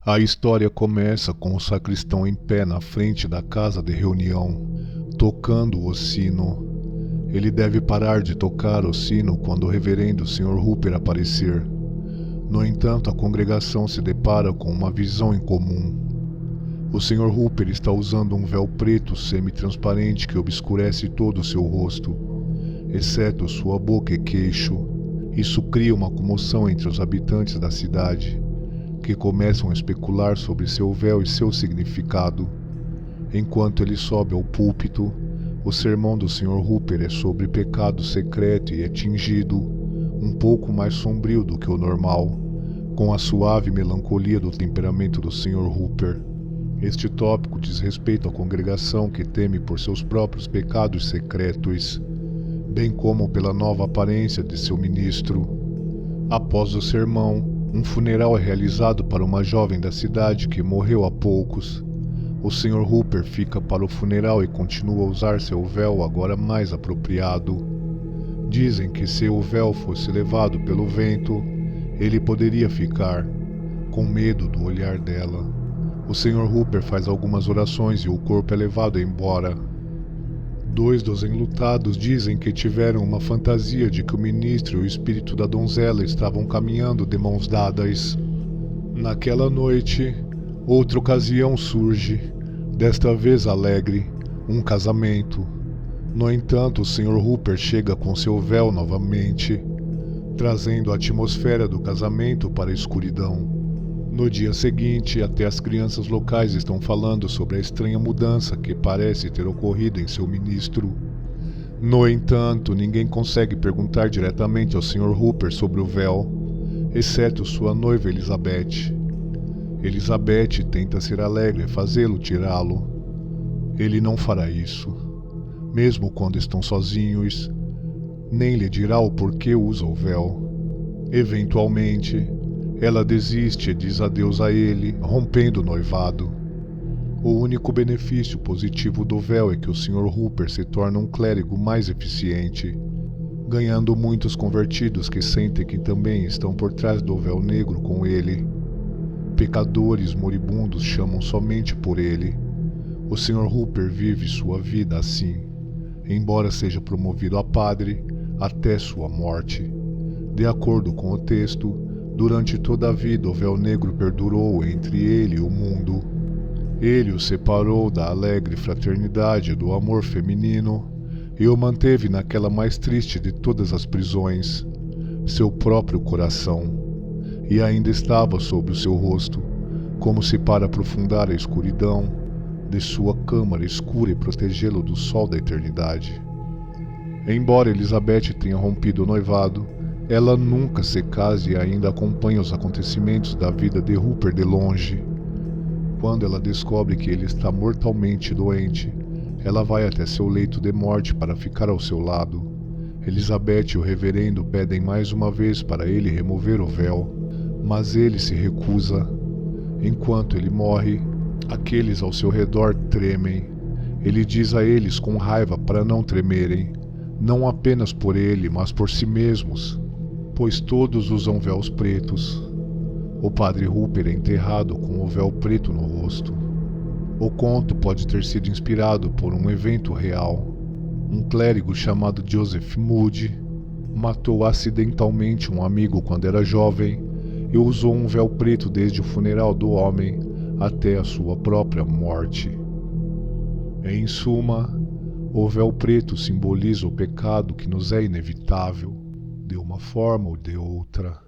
A história começa com o sacristão em pé na frente da casa de reunião, tocando o sino. Ele deve parar de tocar o sino quando o reverendo Sr. Hooper aparecer. No entanto, a congregação se depara com uma visão incomum. O Sr. Hooper está usando um véu preto semi-transparente que obscurece todo o seu rosto, exceto sua boca e queixo. Isso cria uma comoção entre os habitantes da cidade, que começam a especular sobre seu véu e seu significado. Enquanto ele sobe ao púlpito, o sermão do Sr. Hooper é sobre pecado secreto e é tingido, um pouco mais sombrio do que o normal, com a suave melancolia do temperamento do Sr. Hooper. Este tópico diz respeito à congregação que teme por seus próprios pecados secretos, bem como pela nova aparência de seu ministro. Após o sermão, um funeral é realizado para uma jovem da cidade que morreu há poucos. O Sr. Hooper fica para o funeral e continua a usar seu véu agora mais apropriado. Dizem que se o véu fosse levado pelo vento, ele poderia ficar, com medo do olhar dela. O Sr. Hooper faz algumas orações e o corpo é levado embora. Dois dos enlutados dizem que tiveram uma fantasia de que o ministro e o espírito da donzela estavam caminhando de mãos dadas. Naquela noite, outra ocasião surge, desta vez alegre, um casamento. No entanto, o Sr. Hooper chega com seu véu novamente, trazendo a atmosfera do casamento para a escuridão. No dia seguinte, até as crianças locais estão falando sobre a estranha mudança que parece ter ocorrido em seu ministro. No entanto, ninguém consegue perguntar diretamente ao Sr. Hooper sobre o véu, exceto sua noiva Elizabeth. Elizabeth tenta ser alegre e fazê-lo tirá-lo. Ele não fará isso, mesmo quando estão sozinhos, nem lhe dirá o porquê usa o véu. Eventualmente, ela desiste e diz adeus a ele, rompendo o noivado. O único benefício positivo do véu é que o Sr. Hooper se torna um clérigo mais eficiente, ganhando muitos convertidos que sentem que também estão por trás do véu negro com ele. Pecadores moribundos chamam somente por ele. O Sr. Hooper vive sua vida assim, embora seja promovido a padre até sua morte. De acordo com o texto, durante toda a vida o véu negro perdurou entre ele e o mundo. Ele o separou da alegre fraternidade do amor feminino e o manteve naquela mais triste de todas as prisões, seu próprio coração, e ainda estava sob o seu rosto, como se para aprofundar a escuridão de sua câmara escura e protegê-lo do sol da eternidade. Embora Elizabeth tenha rompido o noivado, ela nunca se casa e ainda acompanha os acontecimentos da vida de Hooper de longe. Quando ela descobre que ele está mortalmente doente, ela vai até seu leito de morte para ficar ao seu lado. Elizabeth e o reverendo pedem mais uma vez para ele remover o véu, mas ele se recusa. Enquanto ele morre, aqueles ao seu redor tremem. Ele diz a eles com raiva para não tremerem, não apenas por ele, mas por si mesmos, pois todos usam véus pretos. O padre Hooper é enterrado com o véu preto no rosto. O conto pode ter sido inspirado por um evento real. Um clérigo chamado Joseph Moody matou acidentalmente um amigo quando era jovem e usou um véu preto desde o funeral do homem até a sua própria morte. Em suma, o véu preto simboliza o pecado que nos é inevitável, de uma forma ou de outra.